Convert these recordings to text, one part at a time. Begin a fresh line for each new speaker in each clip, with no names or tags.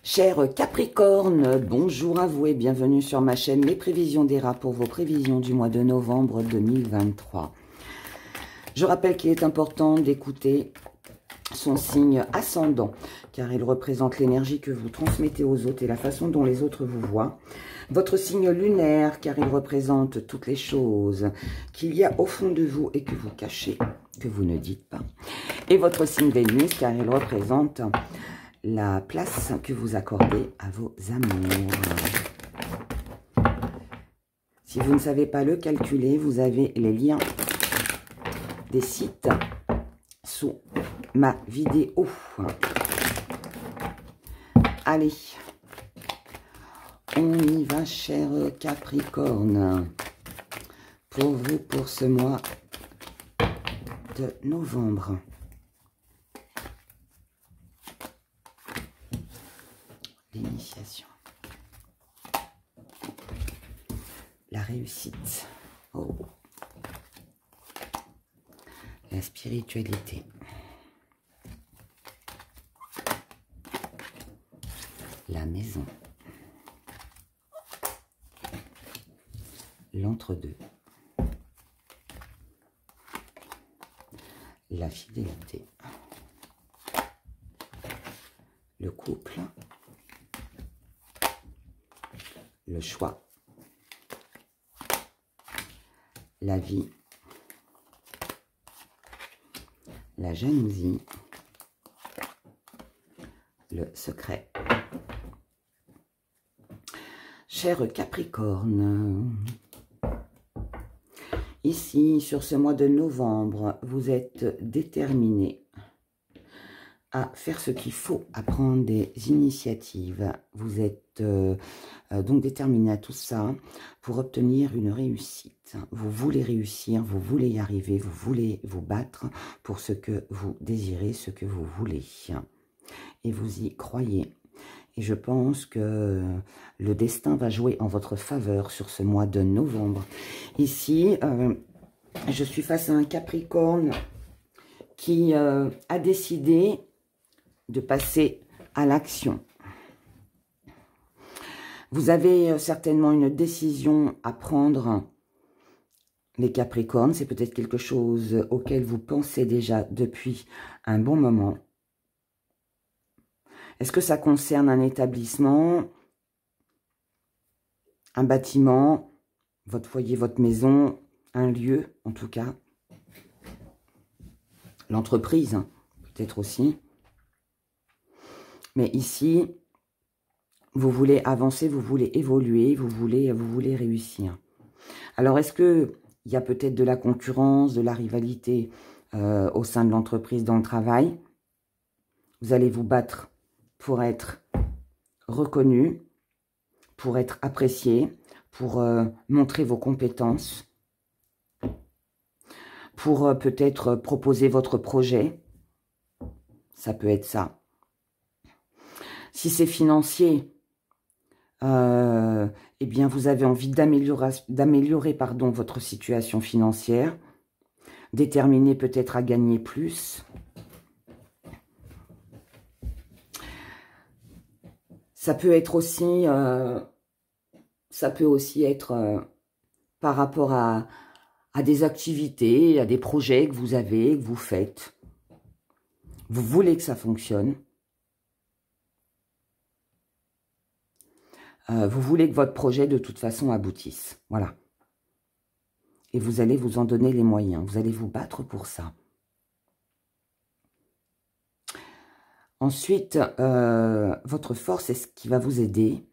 Chers Capricorne, bonjour à vous et bienvenue sur ma chaîne Les Prévisions des Rats pour vos prévisions du mois de novembre 2023. Je rappelle qu'il est important d'écouter son signe ascendant, car il représente l'énergie que vous transmettez aux autres et la façon dont les autres vous voient. Votre signe lunaire, car il représente toutes les choses qu'il y a au fond de vous et que vous cachez, que vous ne dites pas. Et votre signe Vénus, car il représente la place que vous accordez à vos amours. Si vous ne savez pas le calculer, vous avez les liens des sites sous ma vidéo. Allez, on y va, cher Capricorne, pour vous, pour ce mois de novembre. L'initiation. La réussite. Oh. La spiritualité. La maison. L'entre-deux. La fidélité. Le couple. Le choix. La vie. La jalousie. Le secret. Cher Capricorne, ici, sur ce mois de novembre, vous êtes déterminé à faire ce qu'il faut, à prendre des initiatives. Vous êtes donc déterminé à tout ça pour obtenir une réussite. Vous voulez réussir, vous voulez y arriver, vous voulez vous battre pour ce que vous désirez, ce que vous voulez. Et vous y croyez. Et je pense que le destin va jouer en votre faveur sur ce mois de novembre. Ici, je suis face à un Capricorne qui a décidé de passer à l'action. Vous avez certainement une décision à prendre, les Capricornes. C'est peut-être quelque chose auquel vous pensez déjà depuis un bon moment. Est-ce que ça concerne un établissement, un bâtiment, votre foyer, votre maison, un lieu en tout cas, l'entreprise peut-être aussi. Mais ici, vous voulez avancer, vous voulez évoluer, vous voulez réussir. Alors, est-ce qu'il y a peut-être de la concurrence, de la rivalité au sein de l'entreprise, dans le travail? Vous allez vous battre pour être reconnu, pour être apprécié, pour montrer vos compétences, pour peut-être proposer votre projet. Ça peut être ça. Si c'est financier, eh bien, vous avez envie d'améliorer votre situation financière, déterminé peut-être à gagner plus. Ça peut être aussi, être par rapport à des activités, à des projets que vous avez, que vous faites. Vous voulez que ça fonctionne. Vous voulez que votre projet, de toute façon, aboutisse. Voilà. Et vous allez vous en donner les moyens. Vous allez vous battre pour ça. Ensuite, votre force, c'est ce qui va vous aider.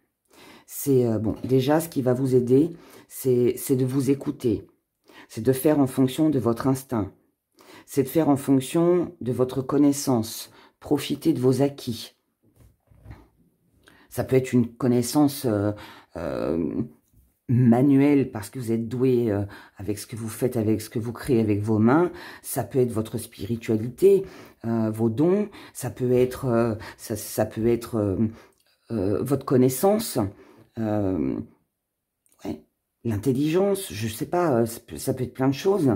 C'est, bon, déjà, ce qui va vous aider, c'est de vous écouter. C'est de faire en fonction de votre instinct. C'est de faire en fonction de votre connaissance. Profiter de vos acquis. Ça peut être une connaissance manuelle parce que vous êtes doué avec ce que vous faites, avec ce que vous créez avec vos mains. Ça peut être votre spiritualité, vos dons. Ça peut être, votre connaissance, ouais, l'intelligence. Je sais pas, ça peut être plein de choses.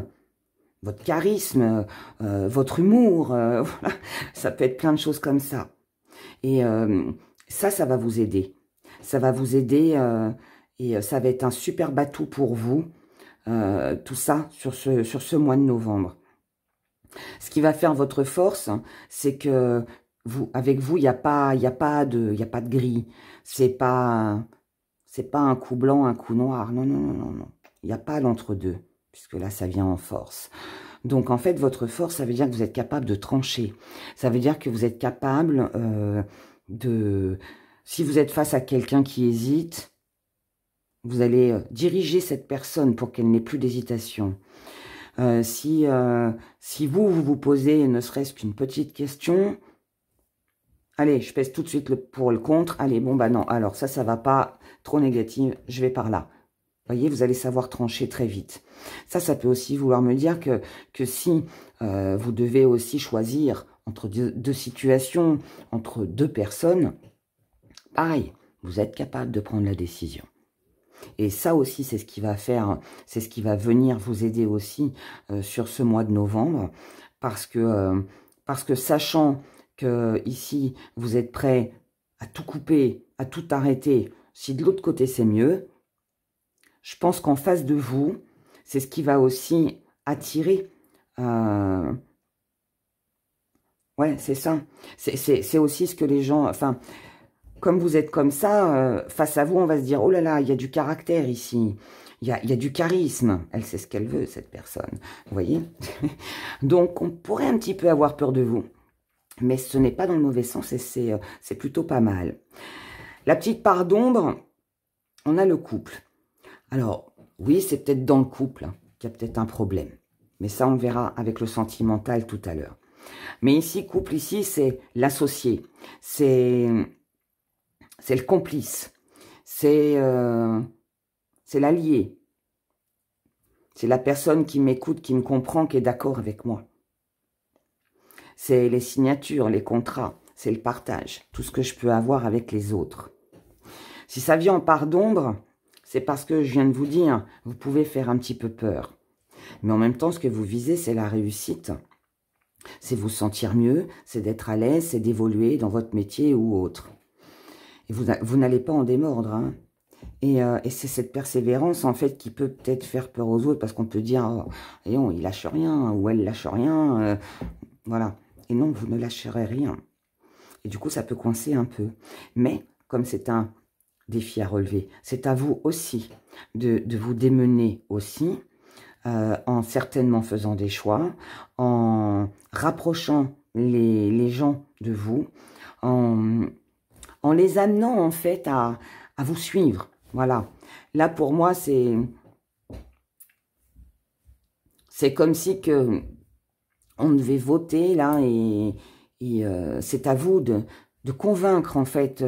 Votre charisme, votre humour, voilà. Ça peut être plein de choses comme ça. Et Ça va vous aider. Ça va vous aider et ça va être un super atout pour vous, tout ça, sur ce mois de novembre. Ce qui va faire votre force, c'est que avec vous, il n'y a pas de gris. C'est pas un coup blanc, un coup noir. Non, non, non, non, non. Il n'y a pas l'entre-deux, puisque là, ça vient en force. Donc, en fait, votre force, ça veut dire que vous êtes capable de trancher. Ça veut dire que vous êtes capable de... Si vous êtes face à quelqu'un qui hésite, vous allez diriger cette personne pour qu'elle n'ait plus d'hésitation. Si vous posez ne serait-ce qu'une petite question, allez, je pèse tout de suite le pour le contre. Allez, bon, bah non, alors ça va pas, trop négatif, je vais par là. Voyez, vous allez savoir trancher très vite. Ça peut aussi vouloir me dire que si vous devez aussi choisir entre deux situations, entre deux personnes, pareil, vous êtes capable de prendre la décision. Et ça aussi, c'est ce qui va faire, c'est ce qui va venir vous aider aussi sur ce mois de novembre, parce que sachant que ici, vous êtes prêt à tout couper, à tout arrêter, si de l'autre côté c'est mieux, je pense qu'en face de vous, c'est ce qui va aussi attirer. Ouais, c'est ça. C'est aussi ce que les gens... Enfin, comme vous êtes comme ça, face à vous, on va se dire, oh là là, il y a du caractère ici. Il y a du charisme. Elle sait ce qu'elle veut, cette personne. Vous voyez? Donc, on pourrait un petit peu avoir peur de vous. Mais ce n'est pas dans le mauvais sens et c'est plutôt pas mal. La petite part d'ombre, on a le couple. Alors, oui, c'est peut-être dans le couple qu'il y a peut-être un problème. Mais ça, on le verra avec le sentimental tout à l'heure. Mais ici, couple, ici, c'est l'associé. C'est le complice. C'est l'allié. C'est la personne qui m'écoute, qui me comprend, qui est d'accord avec moi. C'est les signatures, les contrats. C'est le partage. Tout ce que je peux avoir avec les autres. Si ça vient en part d'ombre, c'est parce que je viens de vous dire, vous pouvez faire un petit peu peur. Mais en même temps, ce que vous visez, c'est la réussite. C'est vous sentir mieux, c'est d'être à l'aise, c'est d'évoluer dans votre métier ou autre. Et vous n'allez pas en démordre. Hein. Et c'est cette persévérance, en fait, qui peut peut-être faire peur aux autres, parce qu'on peut dire, oh, voyons, il lâche rien, ou elle lâche rien. Voilà. Et non, vous ne lâcherez rien. Et du coup, ça peut coincer un peu. Mais, comme c'est un défi à relever, c'est à vous aussi de vous démener aussi, en certainement faisant des choix, en rapprochant les gens de vous, en les amenant en fait à vous suivre. Voilà. Là, pour moi, c'est comme si que on devait voter là et c'est à vous de convaincre en fait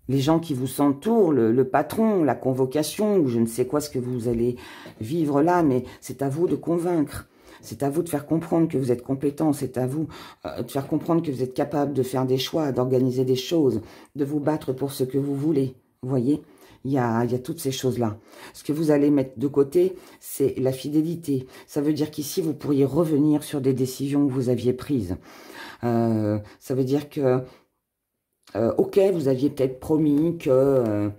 les gens qui vous entourent, le patron, la convocation, ou je ne sais quoi ce que vous allez vivre là, mais c'est à vous de convaincre. C'est à vous de faire comprendre que vous êtes compétent, c'est à vous de faire comprendre que vous êtes capable de faire des choix, d'organiser des choses, de vous battre pour ce que vous voulez. Vous voyez, il y a toutes ces choses-là. Ce que vous allez mettre de côté, c'est la fidélité. Ça veut dire qu'ici, vous pourriez revenir sur des décisions que vous aviez prises. Ça veut dire que ok, vous aviez peut-être promis que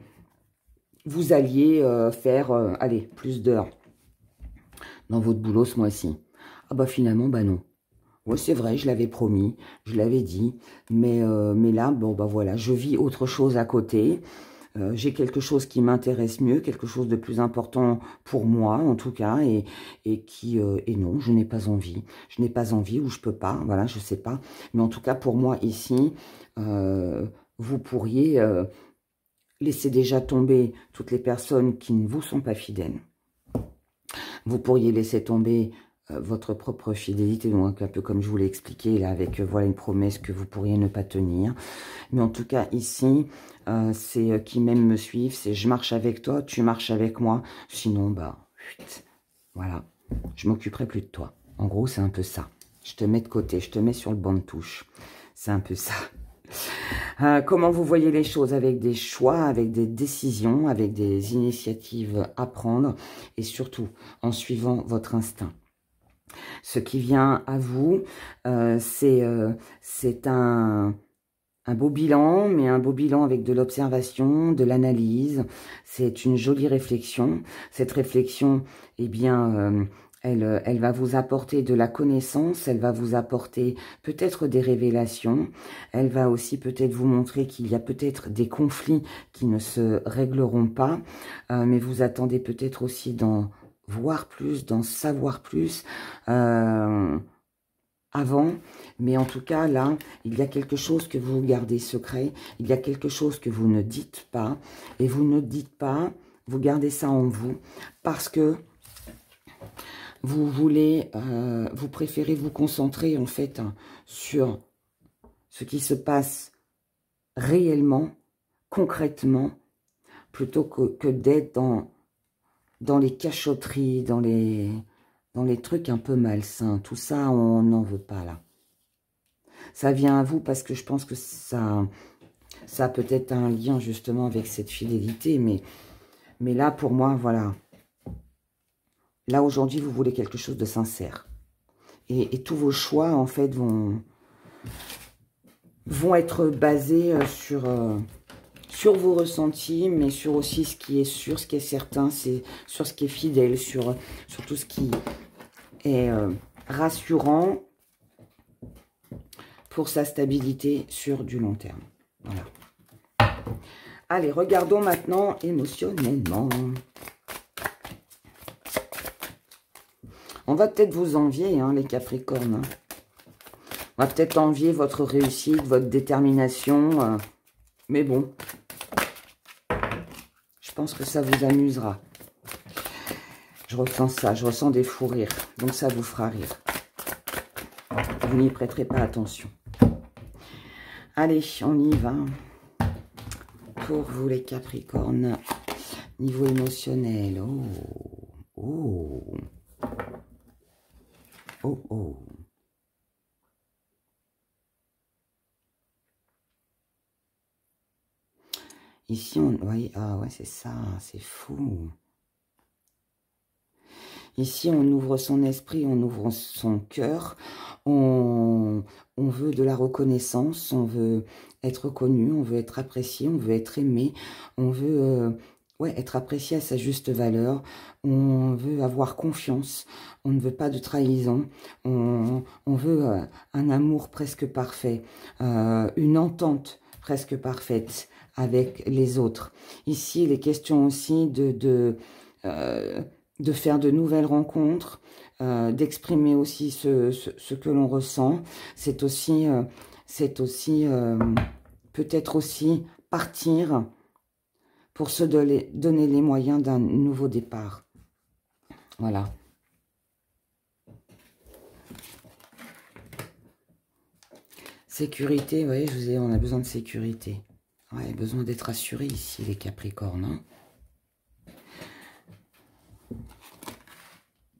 vous alliez faire, allez, plus d'heures dans votre boulot ce mois-ci. Ah bah finalement, bah non. Ouais, c'est vrai, je l'avais promis, je l'avais dit, mais là, bon bah voilà, je vis autre chose à côté. J'ai quelque chose qui m'intéresse mieux, quelque chose de plus important pour moi, en tout cas, et non, je n'ai pas envie. Je n'ai pas envie ou je peux pas, voilà, je sais pas. Mais en tout cas, pour moi, ici, vous pourriez laisser déjà tomber toutes les personnes qui ne vous sont pas fidèles. Vous pourriez laisser tomber votre propre fidélité, donc un peu comme je vous l'ai expliqué, là, avec voilà une promesse que vous pourriez ne pas tenir. Mais en tout cas, ici, c'est qui m'aime me suivre, c'est je marche avec toi, tu marches avec moi. Sinon, bah, voilà, je m'occuperai plus de toi. En gros, c'est un peu ça. Je te mets de côté, je te mets sur le banc de touche. C'est un peu ça. Comment vous voyez les choses, avec des choix, avec des décisions, avec des initiatives à prendre et surtout en suivant votre instinct. Ce qui vient à vous, c'est un beau bilan, mais un beau bilan avec de l'observation, de l'analyse. C'est une jolie réflexion. Cette réflexion, eh bien, elle va vous apporter de la connaissance, elle va vous apporter peut-être des révélations. Elle va aussi peut-être vous montrer qu'il y a peut-être des conflits qui ne se régleront pas, mais vous attendez peut-être aussi d'en voir plus, d'en savoir plus avant, mais en tout cas, là, il y a quelque chose que vous gardez secret, il y a quelque chose que vous ne dites pas, et vous ne dites pas, vous gardez ça en vous, parce que vous voulez, vous préférez vous concentrer, en fait, sur ce qui se passe réellement, concrètement, plutôt que d'être dans les cachotteries, dans les trucs un peu malsains. Tout ça, on n'en veut pas, là. Ça vient à vous parce que je pense que ça a peut-être un lien, justement, avec cette fidélité. Mais là, pour moi, voilà. Là, aujourd'hui, vous voulez quelque chose de sincère. Et tous vos choix, en fait, vont être basés sur vos ressentis, mais sur aussi ce qui est sûr, ce qui est certain, c'est sur ce qui est fidèle, sur tout ce qui est rassurant pour sa stabilité sur du long terme. Voilà. Allez, regardons maintenant émotionnellement. On va peut-être vous envier, hein, les Capricornes. Hein. On va peut-être envier votre réussite, votre détermination. Mais bon, je pense que ça vous amusera. Je ressens ça, je ressens des fous rires. Donc ça vous fera rire. Vous n'y prêterez pas attention. Allez, on y va. Pour vous les Capricornes, niveau émotionnel. Oh. Ici, on voyez, ah ouais, c'est ça, c'est fou. Ici, on ouvre son esprit, on ouvre son cœur, on veut de la reconnaissance, on veut être reconnu, on veut être apprécié, on veut être aimé, on veut être apprécié à sa juste valeur, on veut avoir confiance, on ne veut pas de trahison, on veut un amour presque parfait, une entente presque parfaite avec les autres. Ici, il est question aussi de faire de nouvelles rencontres, d'exprimer aussi ce que l'on ressent. C'est aussi peut-être aussi partir pour se donner les moyens d'un nouveau départ. Voilà. Sécurité, oui, je vous ai, on a besoin de sécurité. Ouais, besoin d'être assuré ici, les Capricornes. Hein.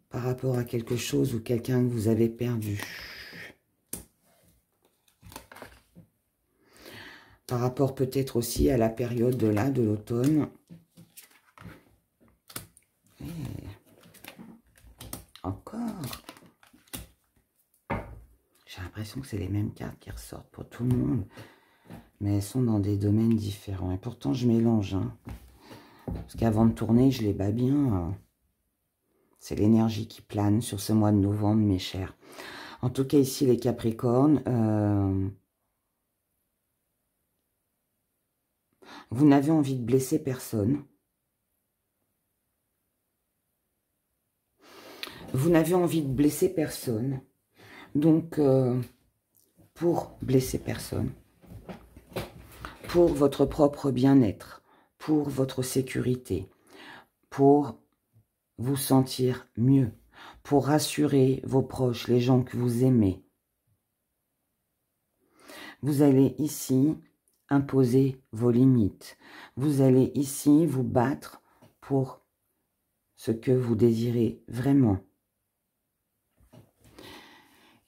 Par rapport à quelque chose ou quelqu'un que vous avez perdu. Par rapport peut-être aussi à la période de l'automne. Encore. J'ai l'impression que c'est les mêmes cartes qui ressortent pour tout le monde. Mais elles sont dans des domaines différents. Et pourtant, je mélange. Hein. Parce qu'avant de tourner, je les bats bien. C'est l'énergie qui plane sur ce mois de novembre, mes chers. En tout cas, ici, les Capricornes, vous n'avez envie de blesser personne. Vous n'avez envie de blesser personne. Donc, pour blesser personne, pour votre propre bien-être, pour votre sécurité, pour vous sentir mieux, pour rassurer vos proches, les gens que vous aimez. Vous allez ici imposer vos limites. Vous allez ici vous battre pour ce que vous désirez vraiment.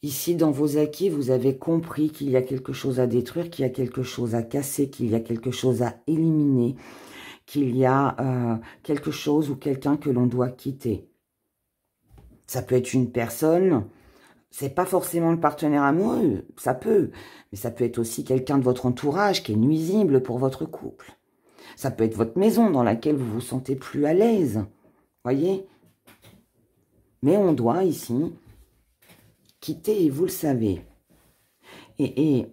Ici, dans vos acquis, vous avez compris qu'il y a quelque chose à détruire, qu'il y a quelque chose à casser, qu'il y a quelque chose à éliminer, qu'il y a quelque chose ou quelqu'un que l'on doit quitter. Ça peut être une personne, c'est pas forcément le partenaire amoureux, ça peut. Mais ça peut être aussi quelqu'un de votre entourage qui est nuisible pour votre couple. Ça peut être votre maison dans laquelle vous vous sentez plus à l'aise. Voyez? Mais on doit ici quitter, et vous le savez. Et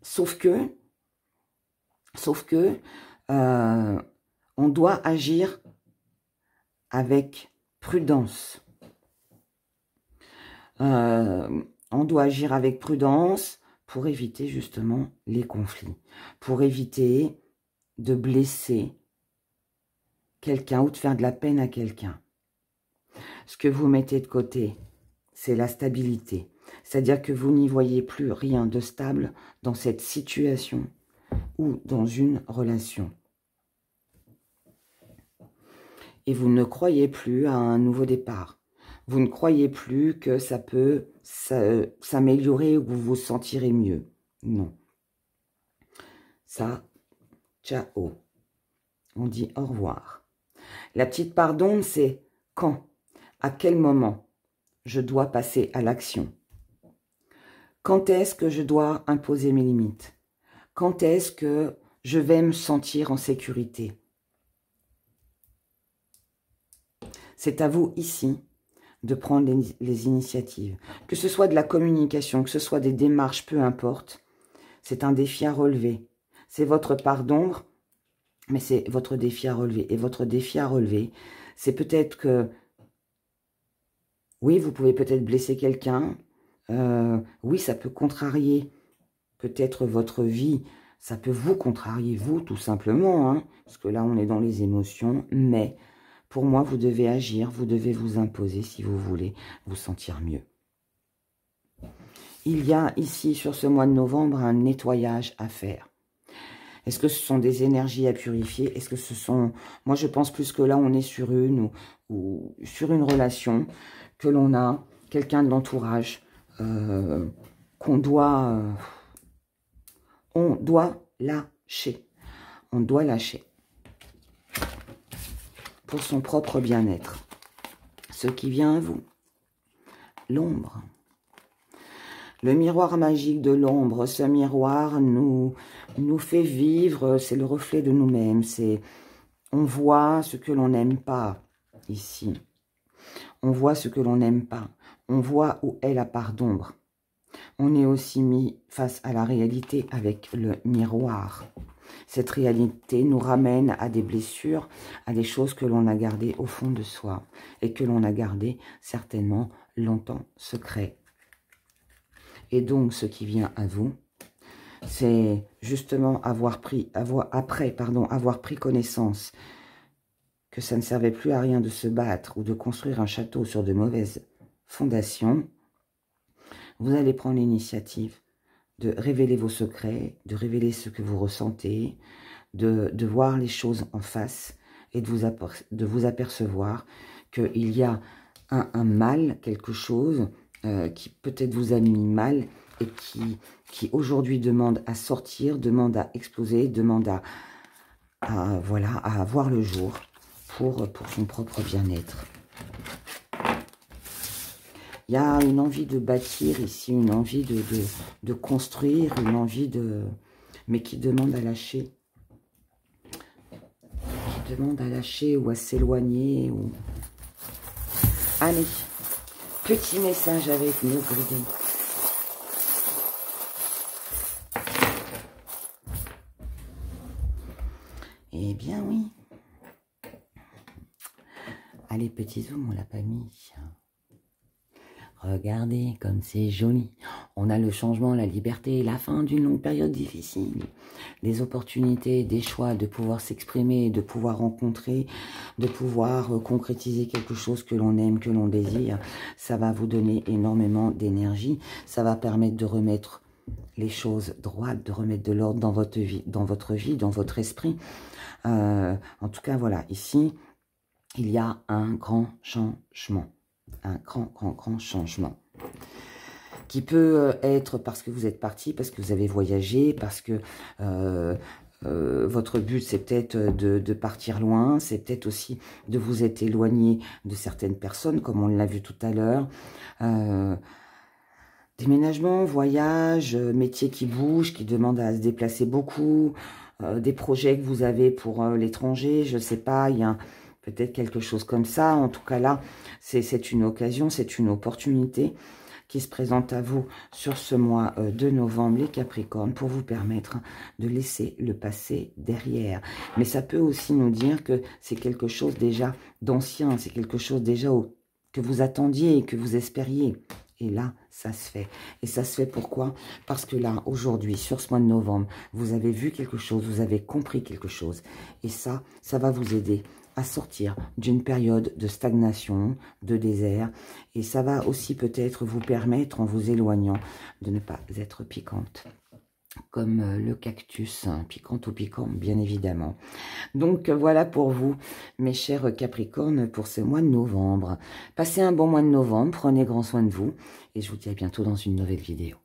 sauf que, on doit agir avec prudence. On doit agir avec prudence pour éviter justement les conflits, pour éviter de blesser quelqu'un ou de faire de la peine à quelqu'un. Ce que vous mettez de côté, c'est la stabilité. C'est-à-dire que vous n'y voyez plus rien de stable dans cette situation ou dans une relation. Et vous ne croyez plus à un nouveau départ. Vous ne croyez plus que ça peut s'améliorer ou que vous vous sentirez mieux. Non. Ça, ciao. On dit au revoir. La petite part d'ombre, c'est quand, à quel moment je dois passer à l'action. Quand est-ce que je dois imposer mes limites? Quand est-ce que je vais me sentir en sécurité? C'est à vous ici de prendre les initiatives. Que ce soit de la communication, que ce soit des démarches, peu importe. C'est un défi à relever. C'est votre part d'ombre, mais c'est votre défi à relever. Et votre défi à relever, c'est peut-être que, oui, vous pouvez peut-être blesser quelqu'un. Oui, ça peut contrarier peut-être votre vie. Ça peut vous contrarier, vous, tout simplement. Hein, parce que là, on est dans les émotions. Mais pour moi, vous devez agir, vous devez vous imposer si vous voulez vous sentir mieux. Il y a ici, sur ce mois de novembre, un nettoyage à faire. Est-ce que ce sont des énergies à purifier? Est-ce que ce sont... Moi, je pense plus que là, on est sur une ou sur une relation, que l'on a quelqu'un de l'entourage, qu'on doit... on doit lâcher. On doit lâcher. Pour son propre bien-être. Ce qui vient à vous. L'ombre. Le miroir magique de l'ombre, ce miroir nous fait vivre, c'est le reflet de nous-mêmes. On voit ce que l'on n'aime pas ici. On voit ce que l'on n'aime pas. On voit où est la part d'ombre. On est aussi mis face à la réalité avec le miroir. Cette réalité nous ramène à des blessures, à des choses que l'on a gardées au fond de soi et que l'on a gardées certainement longtemps secrets. Et donc, ce qui vient à vous, c'est justement avoir pris connaissance que ça ne servait plus à rien de se battre ou de construire un château sur de mauvaises fondations. Vous allez prendre l'initiative de révéler vos secrets, de révéler ce que vous ressentez, de voir les choses en face et de vous apercevoir qu'il y a un mal, quelque chose qui peut-être vous a mis mal et qui aujourd'hui demande à sortir, demande à exploser, demande voilà, à voir le jour pour son propre bien-être. Il y a une envie de bâtir ici, une envie de construire, une envie mais qui demande à lâcher. Qui demande à lâcher ou à s'éloigner. Ou... Allez, petit message avec nos guides. Eh bien oui. Allez, petit zoom, on l'a pas mis. Regardez comme c'est joli. On a le changement, la liberté, la fin d'une longue période difficile. Des opportunités, des choix, de pouvoir s'exprimer, de pouvoir rencontrer, de pouvoir concrétiser quelque chose que l'on aime, que l'on désire. Ça va vous donner énormément d'énergie. Ça va permettre de remettre les choses droites, de remettre de l'ordre dans votre vie, dans votre esprit. En tout cas, voilà, ici, il y a un grand changement. Un grand changement qui peut être parce que vous êtes parti, parce que vous avez voyagé, parce que votre but c'est peut-être de partir loin, c'est peut-être aussi de vous être éloigné de certaines personnes comme on l'a vu tout à l'heure. Déménagement, voyage, métier qui bouge, qui demande à se déplacer beaucoup, des projets que vous avez pour l'étranger, je ne sais pas, il y a peut-être quelque chose comme ça. En tout cas là, c'est une occasion, c'est une opportunité qui se présente à vous sur ce mois de novembre, les Capricornes, pour vous permettre de laisser le passé derrière. Mais ça peut aussi nous dire que c'est quelque chose déjà d'ancien, c'est quelque chose déjà que vous attendiez et que vous espériez. Et là, ça se fait. Et ça se fait pourquoi? Parce que là, aujourd'hui, sur ce mois de novembre, vous avez vu quelque chose, vous avez compris quelque chose. Et ça va vous aider à sortir d'une période de stagnation, de désert. Et ça va aussi peut-être vous permettre, en vous éloignant, de ne pas être piquante. Comme le cactus, hein, piquante ou piquant, bien évidemment. Donc voilà pour vous, mes chers Capricornes, pour ce mois de novembre. Passez un bon mois de novembre, prenez grand soin de vous, et je vous dis à bientôt dans une nouvelle vidéo.